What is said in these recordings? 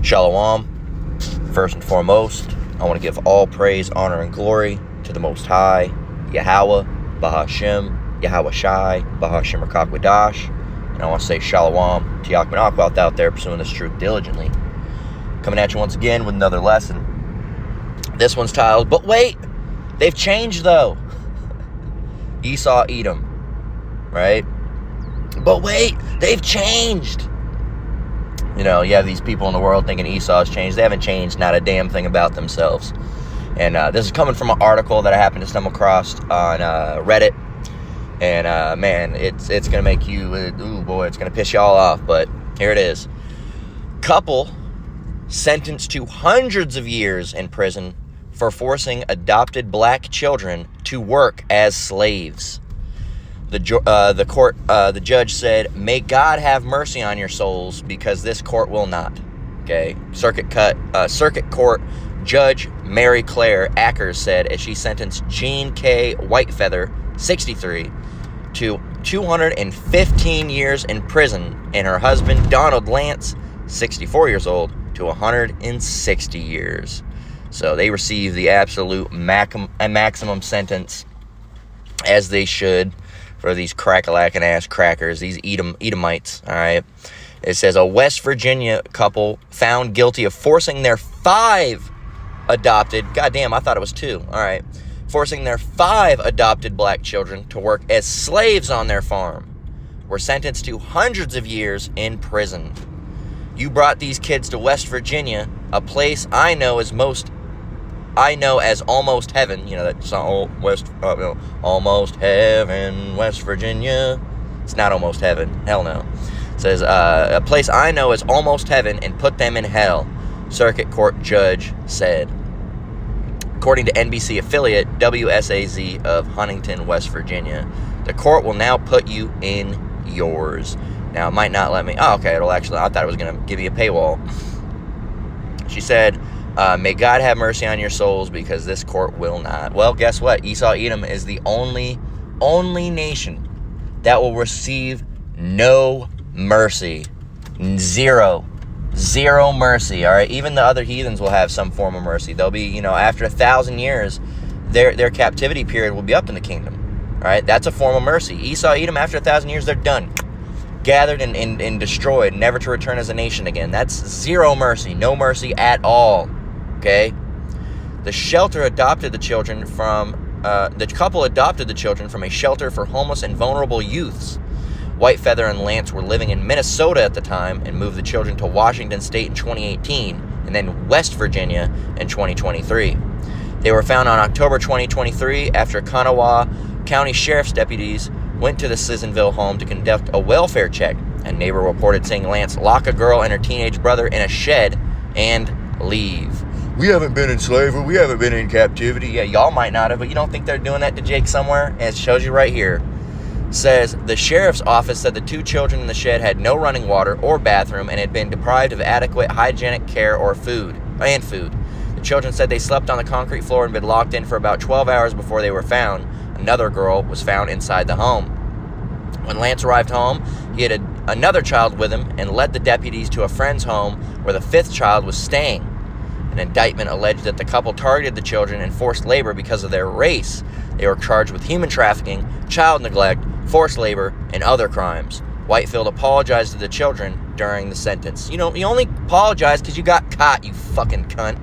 Shalom. First and foremost, I want to give all praise, honor, and glory to the Most High, Yahweh, Bahashem, Yahweh Shai, Bahashem Rakakwadash. And I want to say Shalom to Yahweh out there pursuing this truth diligently. Coming at you once again with another lesson. This one's titled, but wait, they've changed though. Esau, Edom, right? But wait, they've changed. You know, you have these people in the world thinking Esau's changed. They haven't changed not a damn thing about themselves. And this is coming from an article that I happened to stumble across on Reddit. And man, it's going to make you, ooh boy, it's going to piss you all off. But here it is. Couple sentenced to hundreds of years in prison for forcing adopted black children to work as slaves. The judge said, "May God have mercy on your souls, because this court will not." Okay, Circuit Court Judge Mary Claire Ackers said as she sentenced Jean K. Whitefeather, 63, to 215 years in prison, and her husband Donald Lance, 64 years old, to 160 years. So they received the absolute maximum sentence, as they should, for these crack-a-lackin' ass crackers, these Edomites, all right? It says a West Virginia couple found guilty of forcing their 5 adopted, goddamn, I thought it was 2, all right, forcing their 5 adopted black children to work as slaves on their farm, were sentenced to hundreds of years in prison. You brought these kids to West Virginia, a place I know as almost heaven. You know that song, almost heaven, West Virginia. It's not almost heaven. Hell no. It says a place I know as almost heaven, and put them in hell, Circuit Court Judge said. According to NBC affiliate WSAZ of Huntington, West Virginia, the court will now put you in yours. Now, it might not let me. Oh, okay. It'll actually. I thought it was going to give you a paywall. She said, "May God have mercy on your souls, because this court will not." Well, guess what? Esau, Edom is the only nation that will receive no mercy. Zero mercy. All right. Even the other heathens will have some form of mercy. They'll be, after 1,000 years, their captivity period will be up in the kingdom. All right. That's a form of mercy. Esau, Edom, after 1,000 years, they're done. Gathered and destroyed, never to return as a nation again. That's zero mercy. No mercy at all. Okay? The couple adopted the children from a shelter for homeless and vulnerable youths. Whitefeather and Lance were living in Minnesota at the time, and moved the children to Washington State in 2018, and then West Virginia in 2023. They were found on October 2023 after Kanawha County Sheriff's deputies went to the Sissonville home to conduct a welfare check. A neighbor reported seeing Lance lock a girl and her teenage brother in a shed and leave. "We haven't been in slavery. We haven't been in captivity." Yeah, y'all might not have, but you don't think they're doing that to Jake somewhere? And it shows you right here. Says the sheriff's office said the 2 children in the shed had no running water or bathroom and had been deprived of adequate hygienic care or food. The children said they slept on the concrete floor and been locked in for about 12 hours before they were found. Another girl was found inside the home. When Lance arrived home, he had another child with him and led the deputies to a friend's home where the 5th child was staying. An indictment alleged that the couple targeted the children and forced labor because of their race. They were charged with human trafficking, child neglect, forced labor, and other crimes. Whitefield apologized to the children during the sentence. You only apologize because you got caught, you fucking cunt.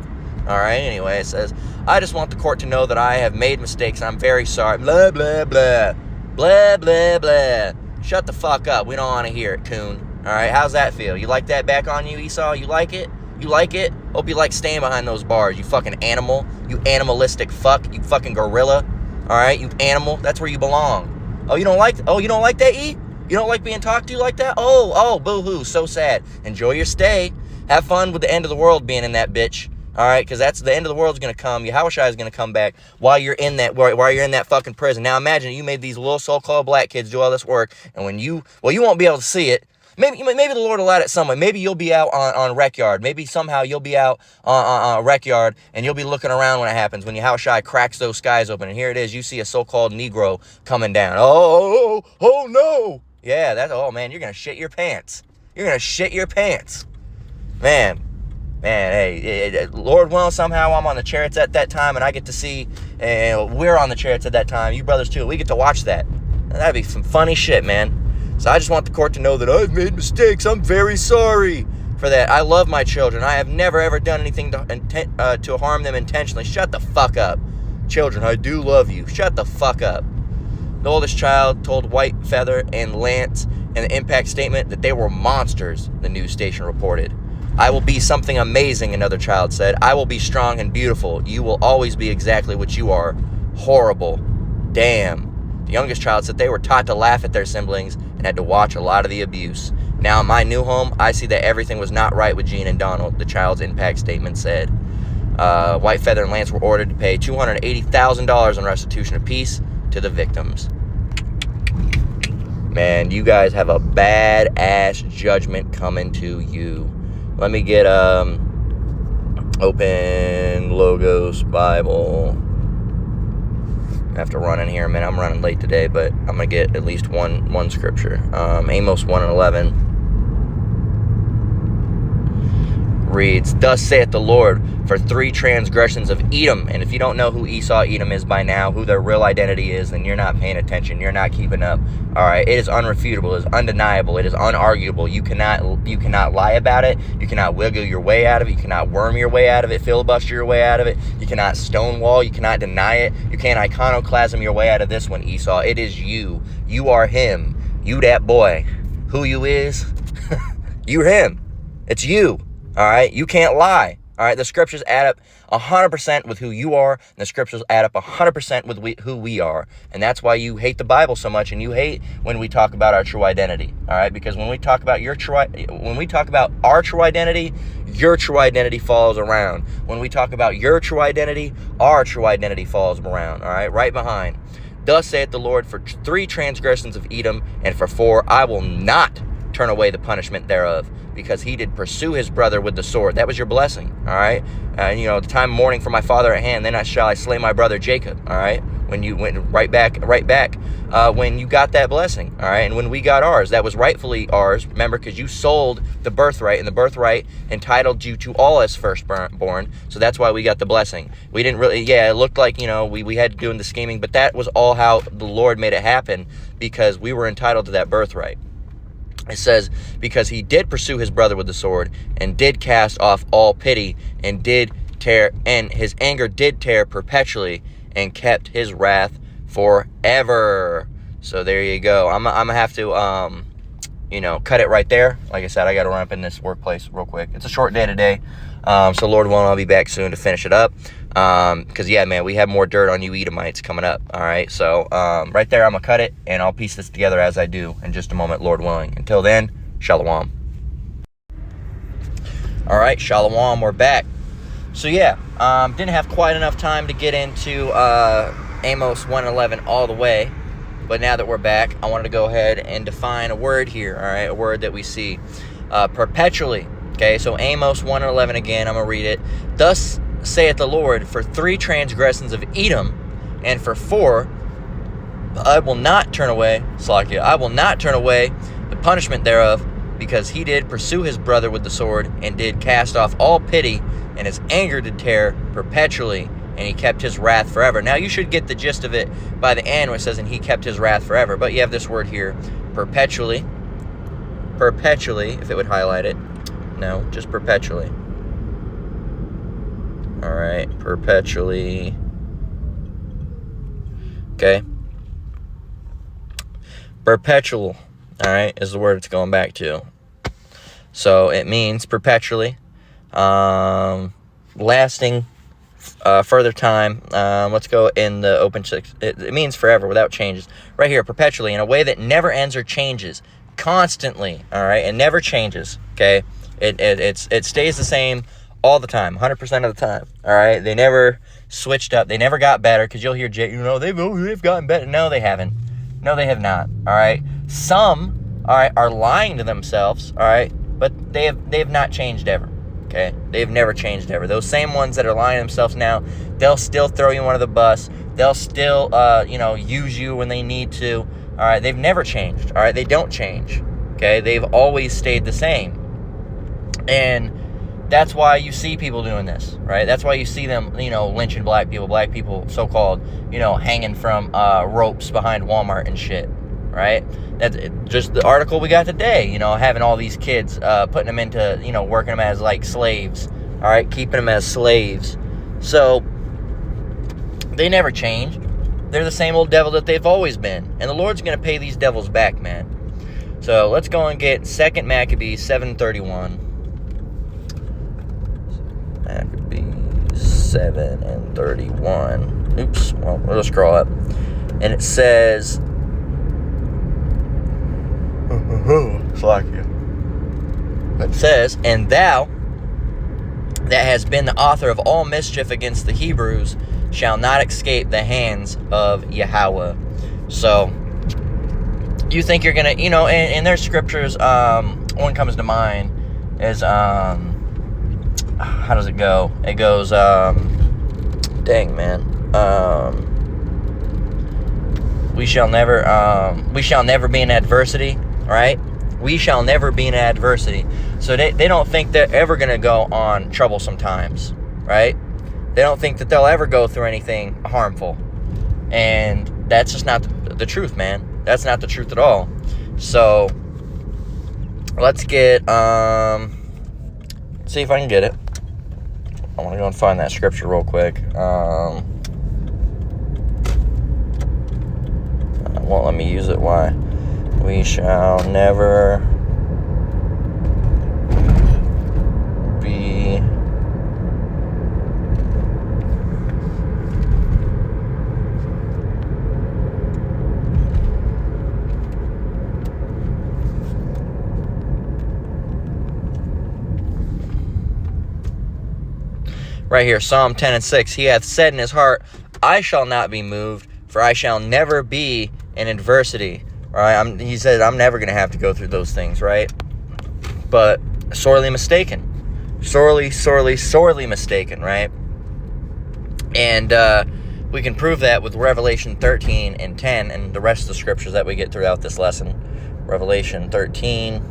All right, anyway, it says, "I just want the court to know that I have made mistakes and I'm very sorry." Blah, blah, blah. Blah, blah, blah. Shut the fuck up. We don't want to hear it, coon. All right, how's that feel? You like that back on you, Esau? You like it? You like it? Hope you like staying behind those bars, you fucking animal. You animalistic fuck. You fucking gorilla. All right, you animal. That's where you belong. You don't like that, E? You don't like being talked to like that? Oh, boo-hoo. So sad. Enjoy your stay. Have fun with the end of the world being in that bitch. All right, because that's the end of the world's going to come. Yahweh Shai is going to come back while you're in that fucking prison. Now imagine you made these little so-called black kids do all this work, and when you won't be able to see it. Maybe the Lord will let it some way. Maybe you'll be out on Rec Yard. Maybe somehow you'll be out on Rec Yard, and you'll be looking around when it happens, when Yahweh Shai cracks those skies open, and here it is, you see a so-called Negro coming down. Oh no. Yeah, oh man, you're going to shit your pants. You're going to shit your pants. Man, Man, hey, Lord willing, somehow I'm on the chariots at that time, and I get to see, and we're on the chariots at that time, you brothers too, we get to watch that. That'd be some funny shit, man. So I just want the court to know that I've made mistakes. I'm very sorry for that. I love my children. I have never, ever done anything to harm them intentionally. Shut the fuck up. Children, I do love you. Shut the fuck up. The oldest child told White Feather and Lance in the impact statement that they were monsters, the news station reported. I will be something amazing, another child said. I will be strong and beautiful. You will always be exactly what you are. Horrible. Damn. The youngest child said they were taught to laugh at their siblings and had to watch a lot of the abuse. Now in my new home, I see that everything was not right with Gene and Donald, the child's impact statement said. White Feather and Lance were ordered to pay $280,000 in restitution apiece to the victims. Man, you guys have a badass judgment coming to you. Let me get open Logos Bible. I have to run in here a minute. I'm running late today, but I'm going to get at least one scripture. Amos 1:11 reads, "Thus saith the Lord, for 3 transgressions of Edom." And if you don't know who Esau, Edom is by now, who their real identity is, then you're not paying attention. You're not keeping up. All right, it is unrefutable. It is undeniable. It is unarguable. You cannot lie about it. You cannot wiggle your way out of it. You cannot worm your way out of it, filibuster your way out of it. You cannot stonewall. You cannot deny it. You can't iconoclasm your way out of this one, Esau. It is you. You are him. You that boy. Who you is? You're him. It's you. All right, you can't lie. All right, the scriptures add up 100% with who you are, and the scriptures add up 100% with who we are, and that's why you hate the Bible so much, and you hate when we talk about our true identity. All right, because when we talk about our true identity, your true identity falls around. When we talk about your true identity, our true identity falls around. All right, right behind. Thus saith the Lord, for 3 transgressions of Edom, and for 4 I will not turn away the punishment thereof, because he did pursue his brother with the sword. That was your blessing, all right? The time of mourning for my father at hand, then shall I slay my brother Jacob, all right? When you went right back, when you got that blessing, all right? And when we got ours, that was rightfully ours, remember, because you sold the birthright, and the birthright entitled you to all as firstborn, so that's why we got the blessing. We didn't really, it looked like, we had to do the scheming, but that was all how the Lord made it happen, because we were entitled to that birthright. It says, because he did pursue his brother with the sword, and did cast off all pity, and did tear, and his anger did tear perpetually, and kept his wrath forever. So there you go. I'm gonna have to cut it right there. Like I said, I gotta run up in this workplace real quick. It's a short day today, so Lord willing, I'll be back soon to finish it up. Because man, we have more dirt on you Edomites coming up. All right, so right there, I'm gonna cut it, and I'll piece this together as I do in just a moment, Lord willing. Until then, shalom. All right, shalom, we're back. So didn't have quite enough time to get into Amos 1:11 all the way, but now that we're back, I wanted to go ahead and define a word here. All right, a word that we see perpetually. Okay, so Amos 1:11 again, I'm gonna read it. Thus saith the Lord, for 3 transgressions of Edom, and for 4 I will not turn away, I will not turn away the punishment thereof, because he did pursue his brother with the sword, and did cast off all pity, and his anger did tear perpetually, and he kept his wrath forever. Now you should get the gist of it by the end, where it says, and he kept his wrath forever. But you have this word here, perpetually, if it would highlight it. No, just perpetually. All right, perpetually. Okay. Perpetual, all right, is the word it's going back to. So it means perpetually, lasting, further time. Let's go in the open 6. It means forever, without changes. Right here, perpetually, in a way that never ends or changes. Constantly, all right? It never changes, okay? It stays the same all the time, 100% of the time, all right? They never switched up. They never got better, because you'll hear, they've gotten better. No, they haven't. No, they have not, all right? Some, all right, are lying to themselves, all right? But they have not changed ever, okay? They've never changed ever. Those same ones that are lying to themselves now, they'll still throw you under the bus. They'll still, use you when they need to, all right? They've never changed, all right? They don't change, okay? They've always stayed the same. And That's why you see people doing this, right? That's why you see them, lynching black people, so-called, hanging from ropes behind Walmart and shit, right? That's just the article we got today, having all these kids, putting them into, working them as, like, slaves, all right? Keeping them as slaves. So, they never change. They're the same old devil that they've always been. And the Lord's going to pay these devils back, man. So, let's go and get 2 Maccabees 7:31. Maccabees 7:31. Oops. Well, we'll scroll up. And it says... It says, "And thou, that has been the author of all mischief against the Hebrews, shall not escape the hands of Yahweh." So, you think you're going to, and there's scriptures, one comes to mind, is, how does it go? It goes, dang, man, we shall never be in adversity, right? We shall never be in adversity. So they don't think they're ever going to go on troublesome times, right? They don't think that they'll ever go through anything harmful. And that's just not the truth, man. That's not the truth at all. So, let's get, see if I can get it. I want to go and find that scripture real quick. Won't let me use it. Why? We shall never be right here, Psalm 10:6. He hath said in his heart, I shall not be moved, for I shall never be in adversity. All right, he said, I'm never going to have to go through those things, right? But sorely mistaken. Sorely mistaken, right? And we can prove that with Revelation 13 and 10 and the rest of the scriptures that we get throughout this lesson. Revelation 13.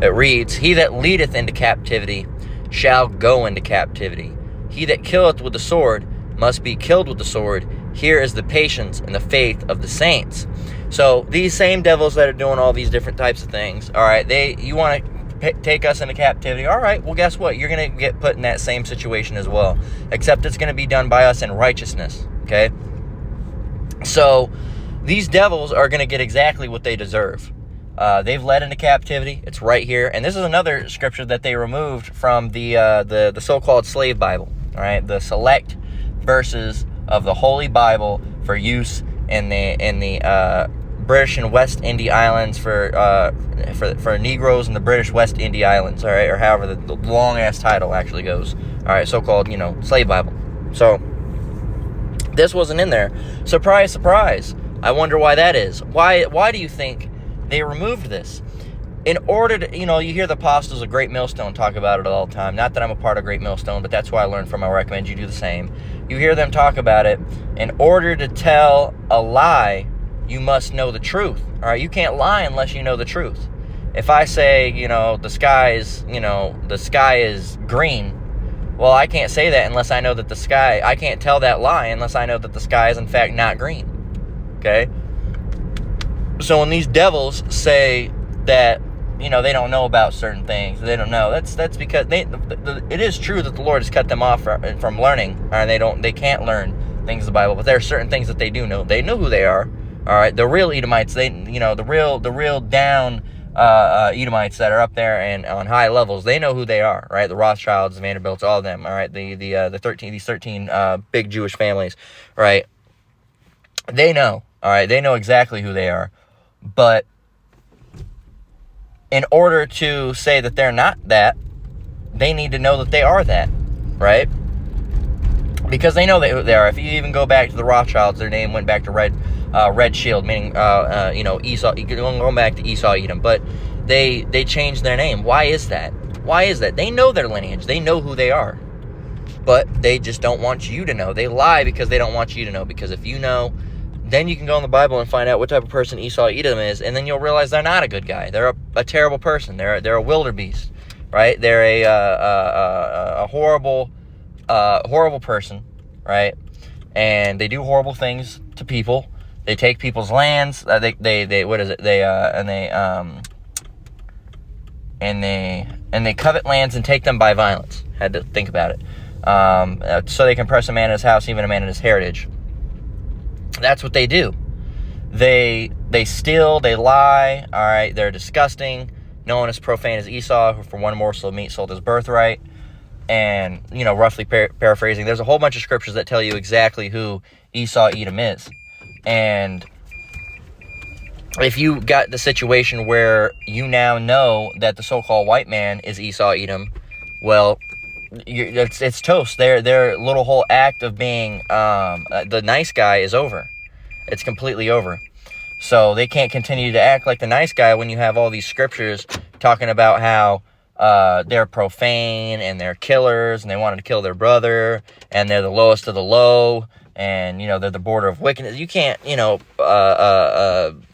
It reads, He that leadeth into captivity shall go into captivity. He that killeth with the sword must be killed with the sword. Here is the patience and the faith of the saints. So these same devils that are doing all these different types of things, all right, you want to take us into captivity. All right, well, guess what? You're going to get put in that same situation as well, except it's going to be done by us in righteousness, okay? So these devils are going to get exactly what they deserve. They've led into captivity. It's right here. And this is another scripture that they removed from the so-called slave Bible. All right, the select verses of the Holy Bible for use in the British and West India Islands for Negroes in the British West India Islands. All right, or however the long-ass title actually goes. All right, so-called, slave Bible. So this wasn't in there. Surprise, surprise. I wonder why that is. Why do you think they removed this? In order to, you hear the apostles of Great Millstone talk about it all the time. Not that I'm a part of Great Millstone, but that's what I learned from. I recommend you do the same. You hear them talk about it. In order to tell a lie, you must know the truth. All right, you can't lie unless you know the truth. If I say, the sky is green, well, I can't say that unless I know that I can't tell that lie unless I know that the sky is in fact not green. Okay? So when these devils say that, they don't know about certain things, they don't know, that's because it is true that the Lord has cut them off from learning, and they can't learn things of the Bible, but there are certain things that they do know. They know who they are. All right, the real Edomites, the real down Edomites that are up there and on high levels, they know who they are, right? The Rothschilds, the Vanderbilts, all of them, all right? These 13 big Jewish families, right? They know, all right? They know exactly who they are. But in order to say that they're not that, they need to know that they are that, right? Because they know they are. If you even go back to the Rothschilds, their name went back to Red Shield, meaning Esau. Going back to Esau, Edom, but they changed their name. Why is that? They know their lineage. They know who they are, but they just don't want you to know. They lie because they don't want you to know. Because if you know, then you can go in the Bible and find out what type of person Esau, Edom is, and then you'll realize they're not a good guy. They're a terrible person. They're a wildebeest, right? They're a horrible horrible person, right? And they do horrible things to people. They take people's lands. They what is it? They covet lands and take them by violence. Had to think about it. So they can press a man in his house, even a man in his heritage. That's what they do. They steal, they lie, all right? They're disgusting. No one as profane as Esau, who for one morsel of meat sold his birthright. And, roughly paraphrasing, there's a whole bunch of scriptures that tell you exactly who Esau, Edom is. And if you got the situation where you now know that the so-called white man is Esau, Edom, well, it's toast. Their little whole act of being the nice guy is over. It's completely over. So they can't continue to act like the nice guy when you have all these scriptures talking about how they're profane and they're killers and they wanted to kill their brother and they're the lowest of the low and, they're the border of wickedness. You can't,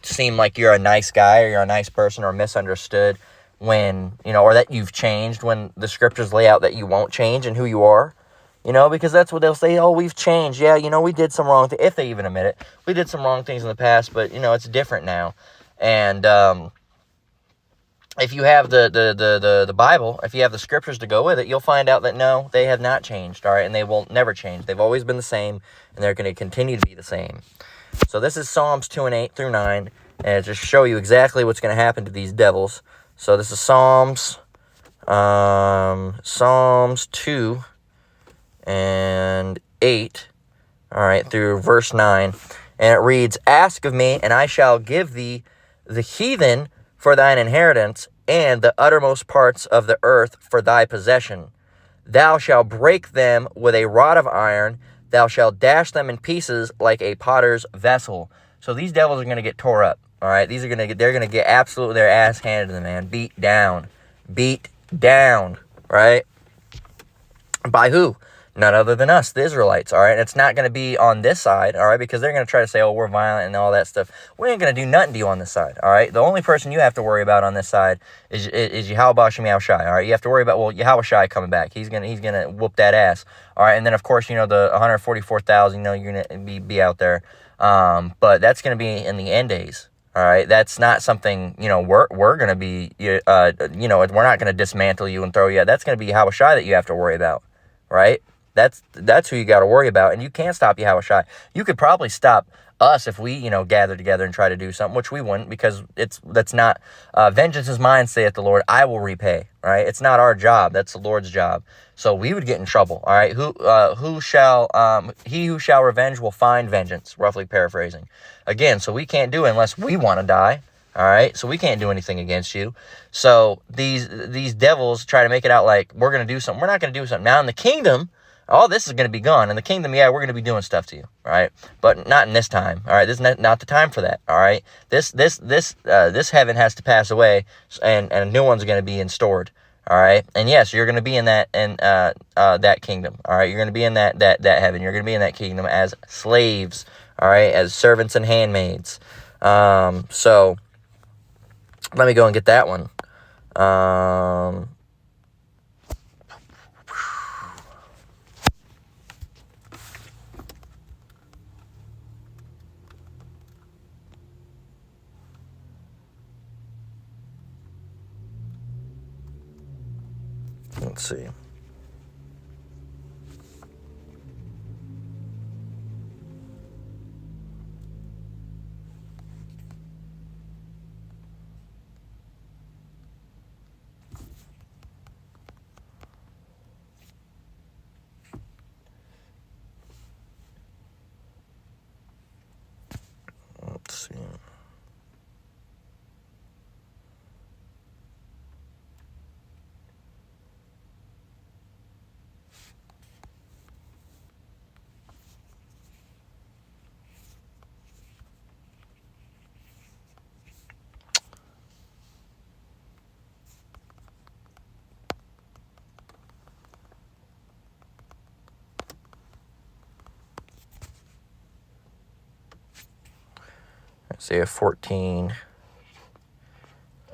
seem like you're a nice guy or you're a nice person or misunderstood when, or that you've changed when the scriptures lay out that you won't change and who you are. Because that's what they'll say. Oh, we've changed. Yeah, we did some wrong things. If they even admit it, we did some wrong things in the past, but, it's different now. And if you have the Bible, if you have the scriptures to go with it, you'll find out that no, they have not changed, all right? And they will never change. They've always been the same, and they're going to continue to be the same. So this is Psalms 2 and 8 through 9, and it just show you exactly what's going to happen to these devils. So this is Psalms 2 and 8, all right, through verse 9, and it reads, "Ask of me, and I shall give thee the heathen for thine inheritance, and the uttermost parts of the earth for thy possession. Thou shalt break them with a rod of iron, thou shalt dash them in pieces like a potter's vessel." So these devils are going to get tore up, all right? They're going to get absolutely their ass handed to them, man. Beat down, right? By who? None other than us, the Israelites, all right? And it's not going to be on this side, all right, because they're going to try to say, oh, we're violent and all that stuff. We ain't going to do nothing to you on this side, all right? The only person you have to worry about on this side is Yahweh Shem Shai, all right? You have to worry about, Yahweh Shai coming back. He's gonna whoop that ass, all right? And then, of course, the 144,000, you're going to be out there. But that's going to be in the end days, all right? That's not something, we're going to be, we're not going to dismantle you and throw you out. That's going to be Yahweh Shai that you have to worry about, right? That's who you got to worry about, and you can't stop Yahweh Shai. You could probably stop us if we, gather together and try to do something, which we wouldn't, because that's not, vengeance is mine, saith the Lord, I will repay, right? It's not our job, that's the Lord's job. So we would get in trouble, all right? He who shall revenge will find vengeance, roughly paraphrasing. Again, so we can't do it unless we want to die, all right? So we can't do anything against you. So these devils try to make it out like we're going to do something. We're not going to do something. Now in the kingdom, all this is going to be gone. In the kingdom, we're going to be doing stuff to you, all right? But not in this time, all right? This is not the time for that, all right? This heaven has to pass away, and a new one's going to be stored, all right? And yes, you're going to be in that kingdom, all right? You're going to be in that heaven. You're going to be in that kingdom as slaves, all right? As servants and handmaids. So let me go and get that one. Let's see. Let's see. Isaiah 14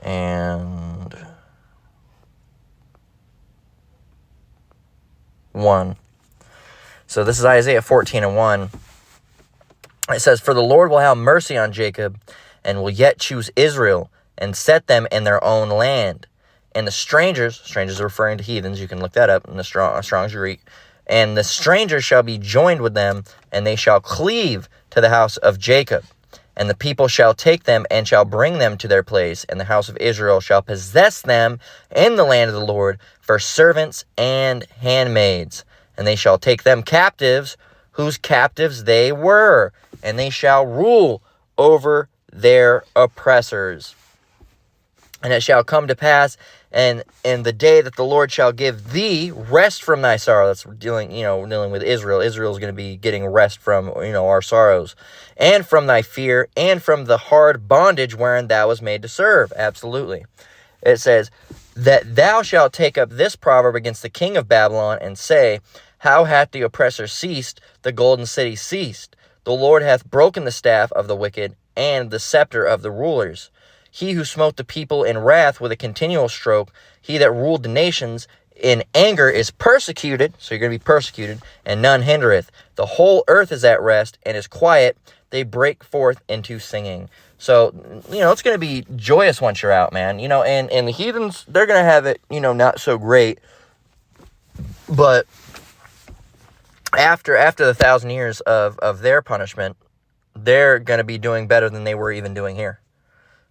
and 1. So this is Isaiah 14 and 1. It says, "For the Lord will have mercy on Jacob, and will yet choose Israel, and set them in their own land. And the strangers are referring to heathens, you can look that up in the Strong's Greek, and the strangers shall be joined with them, and they shall cleave to the house of Jacob. And the people shall take them, and shall bring them to their place, and the house of Israel shall possess them in the land of the Lord for servants and handmaids. And they shall take them captives, whose captives they were, and they shall rule over their oppressors. And it shall come to pass, and in the day that the Lord shall give thee rest from thy sorrow." That's dealing with Israel. Israel is going to be getting rest from, our sorrows. "And from thy fear, and from the hard bondage wherein thou was made to serve." Absolutely. It says, "That thou shalt take up this proverb against the king of Babylon, and say, How hath the oppressor ceased, the golden city ceased? The Lord hath broken the staff of the wicked, and the scepter of the rulers. He who smote the people in wrath with a continual stroke, he that ruled the nations in anger is persecuted," so you're going to be persecuted, "and none hindereth. The whole earth is at rest, and is quiet. They break forth into singing." So, it's going to be joyous once you're out, man. And the heathens, they're going to have it, not so great. But after the 1,000 years of their punishment, they're going to be doing better than they were even doing here.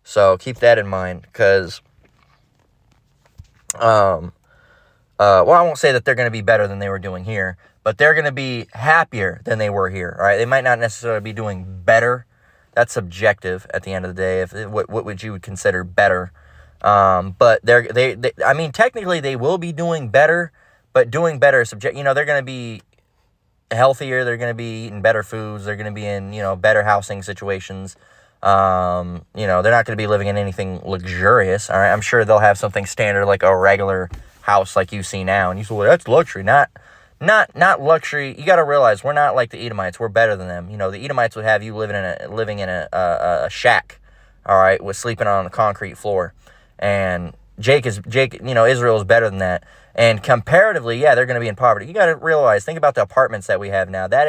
So keep that in mind, because, I won't say that they're going to be better than they were doing here, but they're going to be happier than they were here. All right, they might not necessarily be doing better. That's subjective at the end of the day. What would you consider better? But technically they will be doing better, but doing better is subjective. They're going to be healthier. They're going to be eating better foods. They're going to be in, better housing situations. They're not going to be living in anything luxurious. All right. I'm sure they'll have something standard, like a regular house like you see now. And you say, well, that's luxury. Not luxury. You got to realize we're not like the Edomites. We're better than them. The Edomites would have you living in a shack. All right. With sleeping on the concrete floor. And Israel is better than that. And comparatively, yeah, they're going to be in poverty. You got to realize, think about the apartments that we have now. That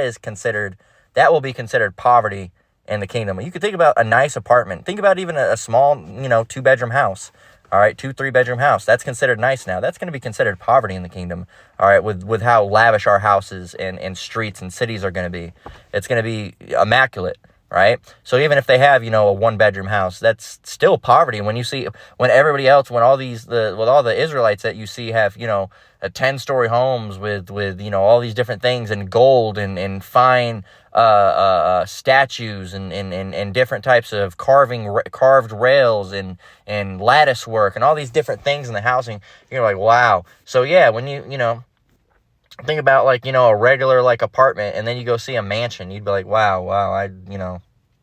will be considered poverty in the kingdom. You could think about a nice apartment. Think about even a small, 2-bedroom house. All right, 2-3-bedroom house. That's considered nice now. That's going to be considered poverty in the kingdom. All right, with how lavish our houses and streets and cities are going to be. It's going to be immaculate, right? So even if they have, a 1-bedroom house, that's still poverty. When everybody else, with all the Israelites that you see have, a 10-story homes with all these different things, and gold and fine statues and different types of carved rails and lattice work and all these different things in the housing, you're like, wow. So yeah, when you think about a regular apartment, and then you go see a mansion, you'd be like, wow,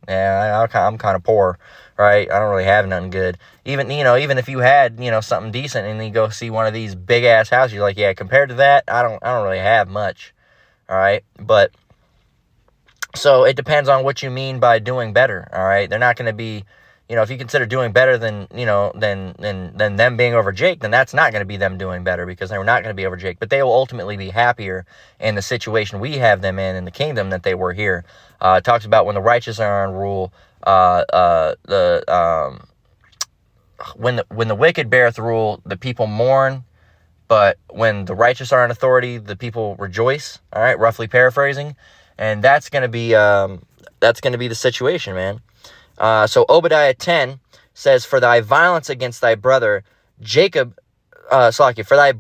I'm kind of poor, right? I don't really have nothing good. Even if you had, something decent, and then you go see one of these big ass houses, you're like, yeah, compared to that, I don't really have much. All right. But so it depends on what you mean by doing better. All right. They're not going to be, if you consider doing better than them being over Jake, then that's not going to be them doing better, because they're not going to be over Jake. But they will ultimately be happier in the situation we have them in the kingdom that they were here. It talks about when the righteous are on rule, when the wicked beareth rule, the people mourn, but when the righteous are in authority, the people rejoice. All right, roughly paraphrasing, and that's going to be the situation, man. So Obadiah 10 says, "For thy violence against thy brother Jacob, for thy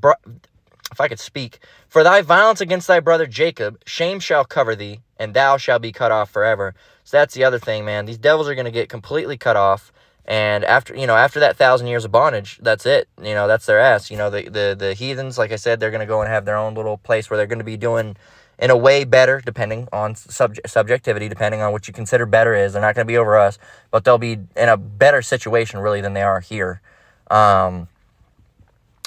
violence against thy brother Jacob, shame shall cover thee, and thou shalt be cut off forever." So that's the other thing, man. These devils are going to get completely cut off. And after that 1,000 years of bondage, that's it. That's their ass. The heathens, like I said, they're going to go and have their own little place where they're going to be doing, in a way, better, depending on subjectivity, depending on what you consider better is. They're not going to be over us, but they'll be in a better situation, really, than they are here. On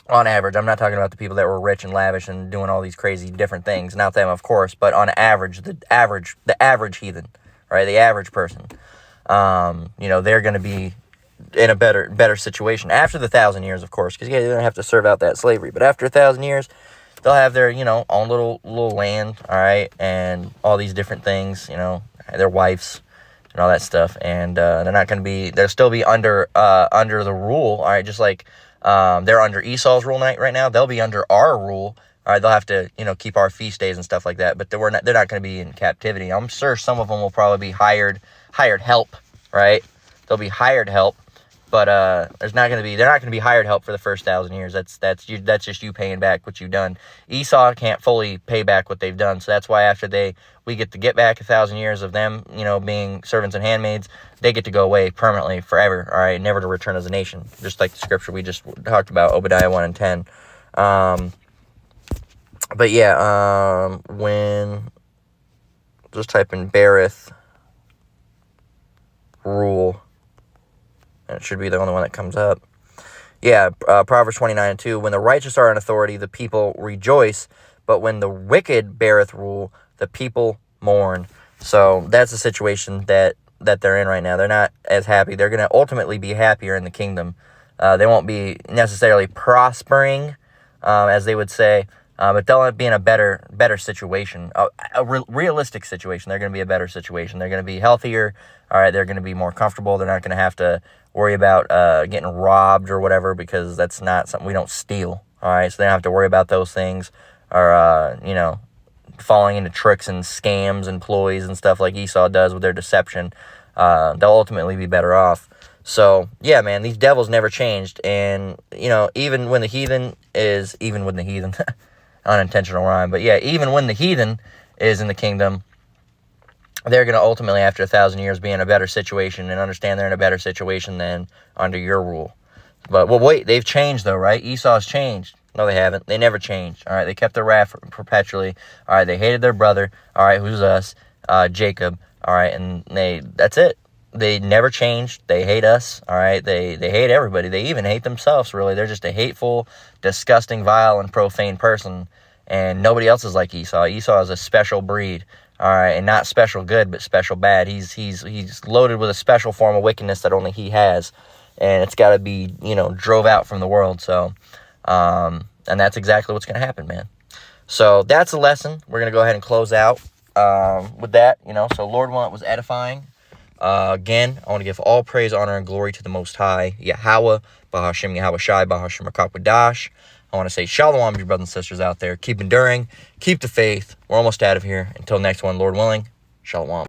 average. I'm not talking about the people that were rich and lavish and doing all these crazy different things. Not them, of course, but on average, the average heathen, right? The average person. they're going to be in a better situation after the 1,000 years, of course, because they don't have to serve out that slavery. But after 1,000 years, they'll have their, own little land, all right, and all these different things, their wives and all that stuff, and they'll still be under the rule, all right, just like they're under Esau's rule right now. They'll be under our rule. All right, they'll have to, keep our feast days and stuff like that, but they're not going to be in captivity. I'm sure some of them will probably be hired help, right? They'll be hired help, but they're not going to be hired help for the first 1,000 years. That's just you paying back what you've done. Esau can't fully pay back what they've done, so that's why after we get to get back 1,000 years of them, being servants and handmaids, they get to go away permanently, forever, all right, never to return as a nation, just like the scripture we just talked about, Obadiah 1 and 10. But yeah, when just type in beareth rule, and it should be the only one that comes up. Yeah, Proverbs 29:2. When the righteous are in authority, the people rejoice, but when the wicked beareth rule, the people mourn. So that's the situation that they're in right now. They're not as happy. They're going to ultimately be happier in the kingdom. They won't be necessarily prospering, as they would say, but they'll be in a better situation, a realistic situation. They're going to be a better situation. They're going to be healthier. All right, they're going to be more comfortable. They're not going to have to worry about getting robbed or whatever, because that's not something we don't steal. All right, so they don't have to worry about those things, or falling into tricks and scams and ploys and stuff like Esau does with their deception. They'll ultimately be better off. So, yeah, man, these devils never changed. And, even when the heathen, unintentional rhyme, but yeah, even when the heathen is in the kingdom, they're going to ultimately, after 1,000 years, be in a better situation and understand they're in a better situation than under your rule. But, well, wait, they've changed, though, right? Esau's changed. No, they haven't. They never changed. All right, they kept their wrath perpetually. All right, they hated their brother. All right, who's us? Jacob. All right, and that's it. They never changed. They hate us. All right, they hate everybody. They even hate themselves, really. They're just a hateful, disgusting, vile, and profane person, and nobody else is like Esau. Esau is a special breed. All right, and not special good, but special bad. He's loaded with a special form of wickedness that only he has, and it's got to be, drove out from the world. So, and that's exactly what's going to happen, man. So that's a lesson. We're going to go ahead and close out with that, So Lord willing, it was edifying. Again, I want to give all praise, honor, and glory to the Most High, Yahweh, Bahashem, Yahweh Shai, Bahashem, Rakakwadash. I want to say shalom to your brothers and sisters out there. Keep enduring. Keep the faith. We're almost out of here. Until next one, Lord willing, shalom.